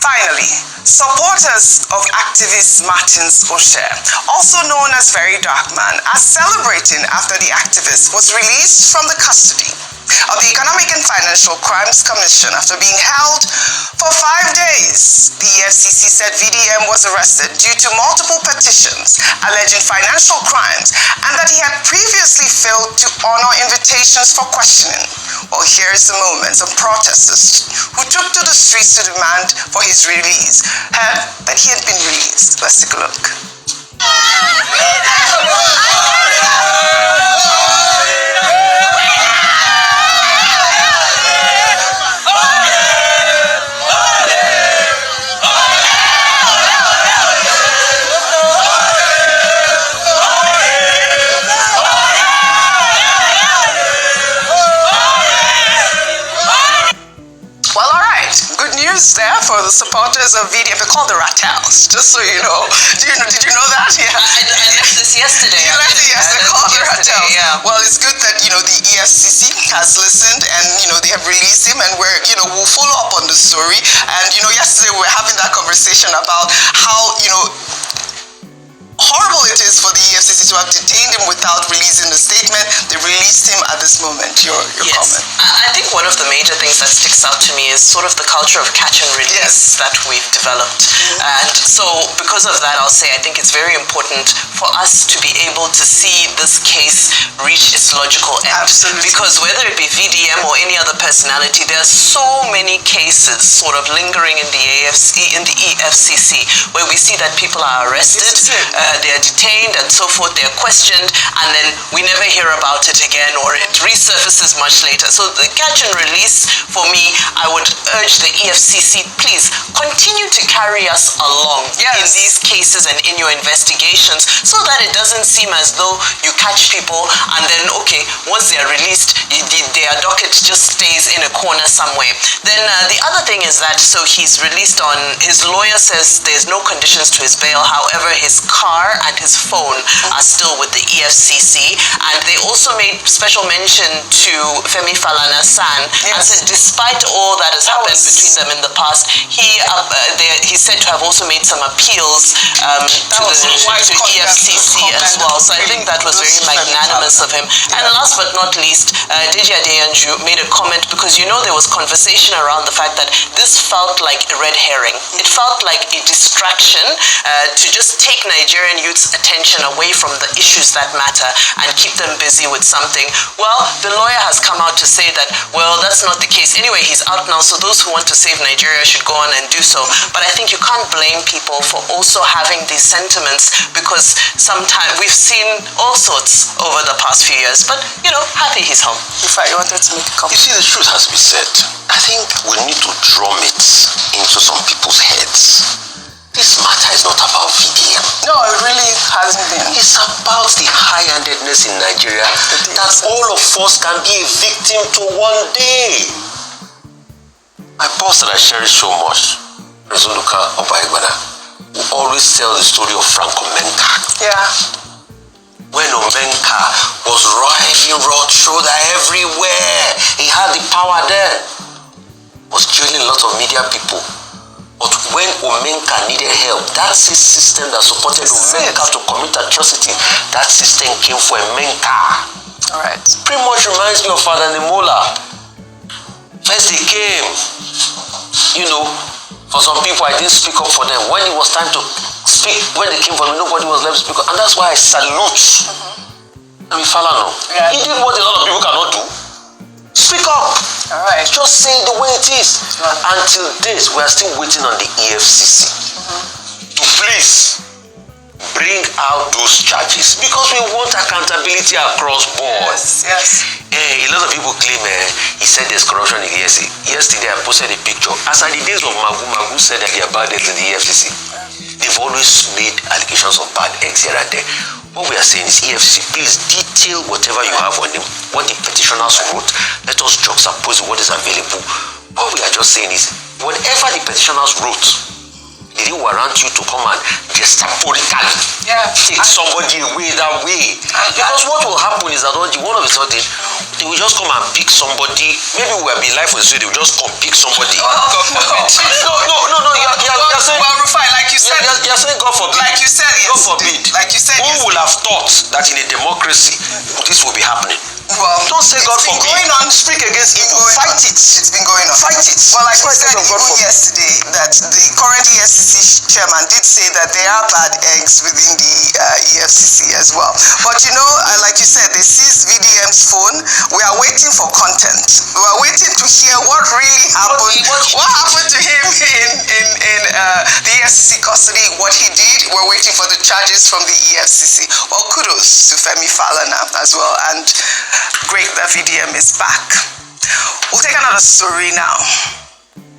Finally, supporters of activist Martin Bømɓshêll, also known as Very Dark Man, are celebrating after the activist was released from the custody of the Economic and Financial Crimes Commission after being held for 5 days. The EFCC said VDM was arrested due to multiple petitions alleging financial crimes and that he had previously failed to honor invitations for questioning. Well, here is the moment some protesters who took to the streets to demand for his release heard that he had been released. Let's take a look. There for the supporters of VDM, they call the Rattels, just so you know. Did you know that? Yeah. I left this yesterday. You left it yesterday. They call the Rattels. Yeah. Well, it's good that, the EFCC has listened and, they have released him, and we'll follow up on the story. And, yesterday we were having that conversation about how, horrible it is for the EFCC to have detained him without releasing the statement. They released him at this moment. Your yes. comment. I think one of the major things that sticks out to me is sort of the culture of catch and release that we've developed. And so because of that, I'll say I think it's very important for us to be able to see this case reach its logical end. Absolutely. Because whether it be VDM or any other personality, there are so many cases sort of lingering in the EFCC where we see that people are arrested, they are detained and so forth, they are questioned, and then we never hear about it again, or it resurfaces much later. So the catch and release, for me, I would urge the EFCC, please continue to carry us along in these cases and in your investigations, so that it doesn't seem as though you catch people and then, okay, once they are released, their docket just stays in a corner somewhere. Then the other thing is that, so he's released on, his lawyer says there's no conditions to his bail, however, his car and his phone are still with the EFCC, and they also made special mention to Femi Falana-San and said despite all that has happened between them in the past, he's said to have also made some appeals to EFCC as well. So I think that was very magnanimous of him. And last but not least, Deji Adeyanju made a comment, because there was conversation around the fact that this felt like a red herring. It felt like a distraction to just take Nigerian youth's attention away from the issues that matter and keep them busy with something. Well, the lawyer has come out to say that, well, that's not the case. Anyway, he's out now, so those who want to save Nigeria should go on and do so. But I think you can't blame people for also having these sentiments, because sometimes we've seen all sorts over the past few years. But, happy he's home. Rufai, you wanted to make a comment? You see, the truth has to be said. I think we need to drum it into some people's heads. This matter is not about VDM. No, it really hasn't been. It's about the high-handedness in Nigeria that all of us can be a victim to one day. My boss that I cherish so much, Ebuka Obi, will always tell the story of Frank Omenka. Yeah. When Omenka was riding road-shoulder everywhere, he had the power then. Was killing a lot of media people. But when Omenka needed help, that system that supported Omenka to commit atrocity, that system came for Omenka. Alright. Pretty much reminds me of Father Nemola. First they came, for some people I didn't speak up for them. When it was time to speak, when they came for me, nobody was left to speak up. And that's why I salute Nnamdi Falana. Yeah. He did what a lot of people cannot do. Speak up. Alright. Just say it the way it is. Until this, we are still waiting on the EFCC to please bring out those charges, because we want accountability across board. Yes. A lot of people claim he said there's corruption in the EFCC. Yesterday I posted a picture. As at the days of Magu said that they are bad eggs in the EFCC. They've always made allegations of bad eggs here and there. What we are saying is, EFCC, please detail whatever you have on them, what the petitioners wrote. Let us juxtapose what is available. What we are just saying is, whatever the petitioners wrote, did it warrant you to come and gestaporically take somebody away that way? Because what will happen is that one of a sudden, they will just come and pick somebody. Maybe we will be live for the day, they will just come pick somebody. No, saying God forbid. Like you said yesterday. God forbid. Like you said Who would have thought that in a democracy this will be happening? Well, don't say God forbid. Going on, speak against evil. Fight it. It's been going on. Fight it. Well, like I said even yesterday, that the current EFCC chairman did say that there are bad eggs within the EFCC as well. But you know, like you said, they seized VDM's phone. We are waiting for content. We are waiting to hear what really happened. What happened to him in the EFCC custody? What he did? We're waiting for the charges from the EFCC. Well, kudos to Femi Falana as well, and great that VDM is back. We'll take another story now.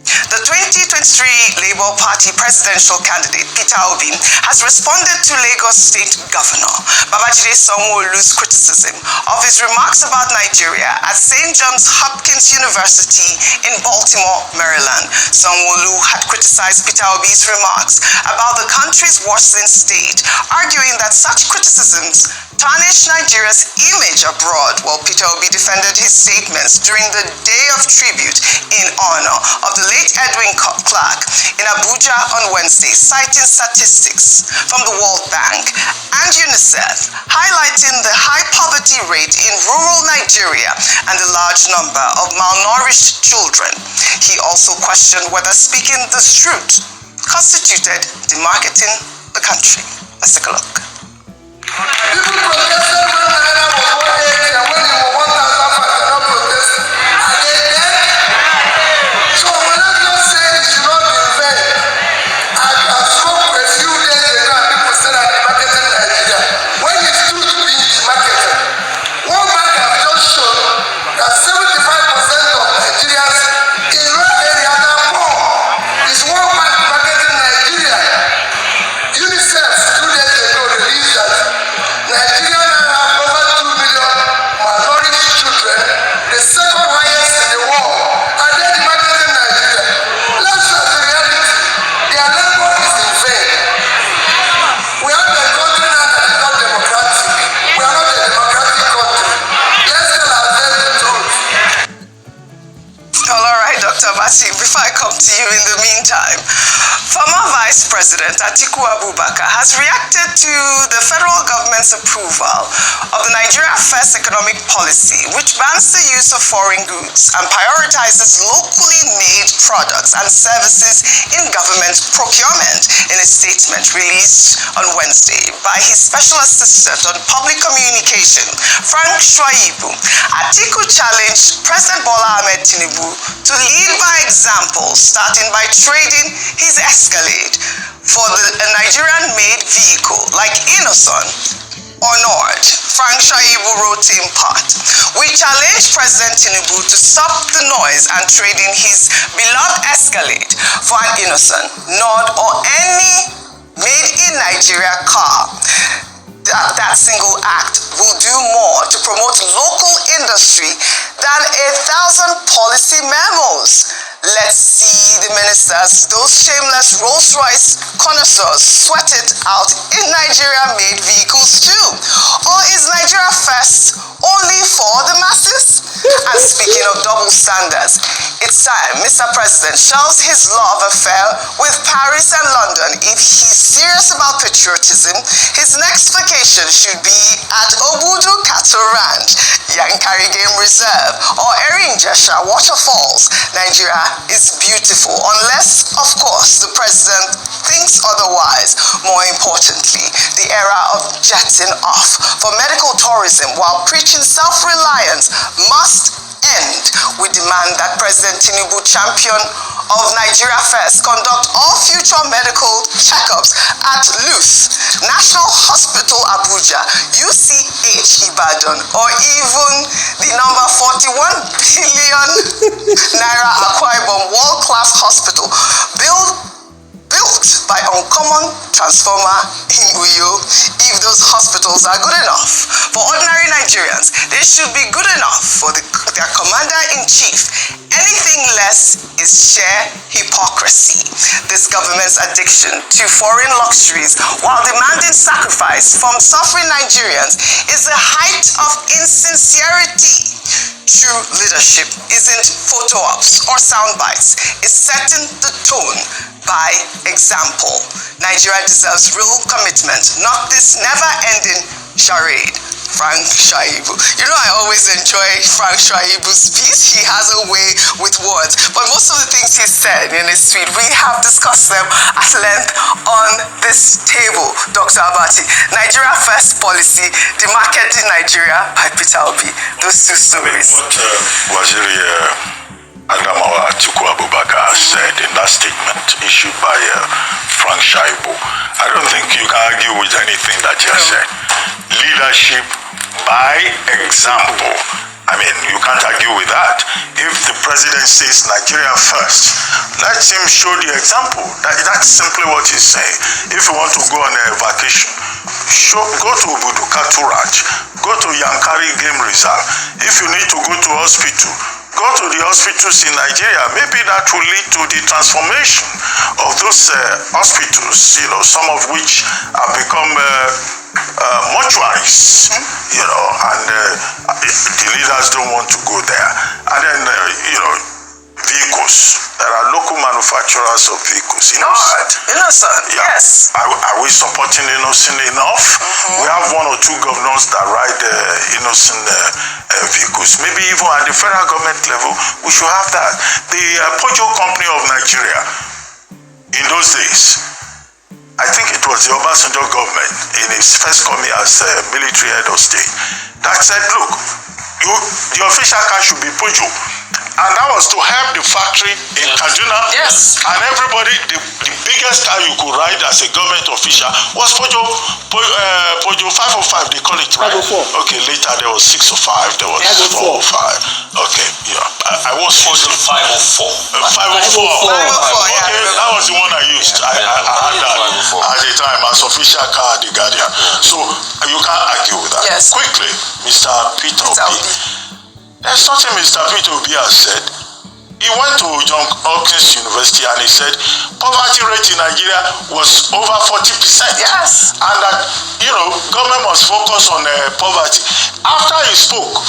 The 2023 Labour Party presidential candidate Peter Obi has responded to Lagos State Governor Babajide Sanwo-Olu's criticism of his remarks about Nigeria at St. Johns Hopkins University in Baltimore, Maryland. Sanwo-Olu had criticized Peter Obi's remarks about the country's worsening state, arguing that such criticisms tarnished Nigeria's image abroad, while Peter Obi defended his statements during the Day of Tribute in honor of the late Edwin Clark in Abuja on Wednesday, citing statistics from the World Bank and UNICEF, highlighting the high poverty rate in rural Nigeria and the large number of malnourished children. He also questioned whether speaking the truth constituted demarketing the country. Let's take a look. People protested when Naira was 180 and when it was 1,500 protested. Are they dead? So when I just say it should not be in vain, I spoke a few days ago and people said I'm marketing Nigeria. When is truth being marketed? One bank has just shown that 75% of Nigerians in rural areas are poor. Is one bank marketing Nigeria? UNICEF 2 days ago released that Nigeria now have over 2 million malnourished children, the second highest in the world. Are they demarketing Nigeria? Let's face the reality. Their labor is in vain. We have a country now that is not democratic. We are not a democratic country. Let's tell ourselves the truth. Well, all right, Dr. Basi, before I come to you in the meantime, former Vice President Atiku Abubakar has reacted to the federal government's approval of the Nigeria First economic policy, which bans the use of foreign goods and prioritizes locally made products and services in government procurement. In a statement released on Wednesday by his special assistant on public communication, Frank Shwaibu, Atiku challenged President Bola Ahmed Tinubu to lead by example, starting by trading his Escalade for a Nigerian-made vehicle like Innocent or Nord. Frank Shaibu wrote in part, "We challenge President Tinubu to stop the noise and trading his beloved Escalade for an Innocent, Nord or any made in Nigeria car. That single act will do more to promote local industry than 1,000 policy memos. Let's see the ministers, those shameless Rolls-Royce connoisseurs, sweat it out in Nigeria-made vehicles too. Or is Nigeria First only for the masses?" And speaking of double standards, it's time Mr. President shelves his love affair with Paris and London. If he's serious about patriotism, his next vacation should be at Obudu Cattle Ranch, Yankari Game Reserve, or Erinjesha Waterfalls. Nigeria is beautiful, unless, of course, the president thinks otherwise. More importantly, the era of jetting off for medical tourism while preaching self-reliance must end. We demand that President Tinubu, champion of Nigeria First, conduct all future medical checkups at LUS, National Hospital Abuja, UCH Ibadan, or even the number 41 billion naira Akwa Ibom world-class hospital built by Uncommon Transformer in Uyo. If those hospitals are good enough for ordinary Nigerians, they should be good enough for their commander-in-chief. Anything less is sheer hypocrisy. This government's addiction to foreign luxuries while demanding sacrifice from suffering Nigerians is the height of insincerity. True leadership isn't photo ops or sound bites. It's setting the tone by example. Nigeria deserves real commitment, not this never-ending charade. Frank Shaibu. You know, I always enjoy Frank Shaibu's piece. He has a way with words. But most of the things he said in his tweet, we have discussed them at length on this table, Dr. Abati. Nigeria First Policy, Demarketing Nigeria by Peter Obi. Those two stories. What Waziri Adamawa Atiku Abubakar said in that statement issued by Frank Shaibu, I don't think you can argue with anything that he has said. Leadership by example. I mean, you can't argue with that. If the president says Nigeria first, let him show the example. That's simply what he's saying. If you want to go on a vacation, go to Budukatu Ranch, go to Yankari Game Reserve. If you need to go to hospital, go to the hospitals in Nigeria. Maybe that will lead to the transformation of those hospitals, you know, some of which have become mortuaries, you know, and the leaders don't want to go there. And then, you know, vehicles. There are local manufacturers of vehicles. Innocent, yeah. Yes. Are we supporting Innocent enough? We have one or two governors that ride Innocent vehicles. Maybe even at the federal government level, we should have that. The Pojo Company of Nigeria, in those days, I think it was the Obasanjo government in its first coming as military head of state that said, look, the official car should be Pojo. And that was to help the factory in Kaduna. Yes. And everybody, the biggest car you could ride as a government official was Pojo 505, they call it, right? 504. Okay, later there was 605, there was 405. Okay, yeah. I was Pojo 504. 504. 504, yeah. Okay, that was the one I used. I had that at the time as official car at the Guardian. So you can't argue with that. Yes. Quickly, Mr. Peter Obi. There's something Mr. Peter Obi has said. He went to John Hopkins University and he said poverty rate in Nigeria was over 40%. Yes. And that, you know, government must focus on poverty. After he spoke,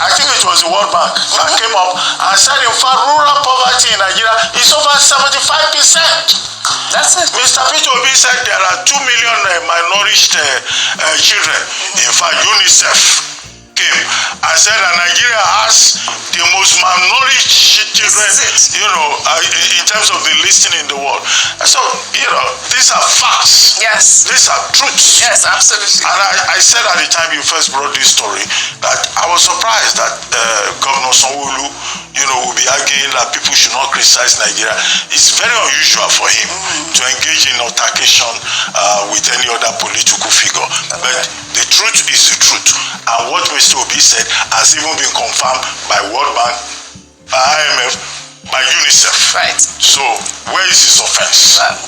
I think it was the World Bank that came up and said, in fact, rural poverty in Nigeria is over 75%. That's it. Mr. Peter Obi said there are 2 million malnourished children. In fact, UNICEF came and said that Nigeria has the most malnourished children, you know, in terms of the listing in the world. So, you know, these are facts. Yes. These are truths. Yes, absolutely. And I said at the time you first brought this story that I was surprised that Governor Sowore, you know, will be arguing that people should not criticize Nigeria. It's very unusual for him to engage in altercation with any other political figure. But the truth is the truth. And what Mr. Obi said has even been confirmed by World Bank, by IMF, by UNICEF. Right. So where is his offense?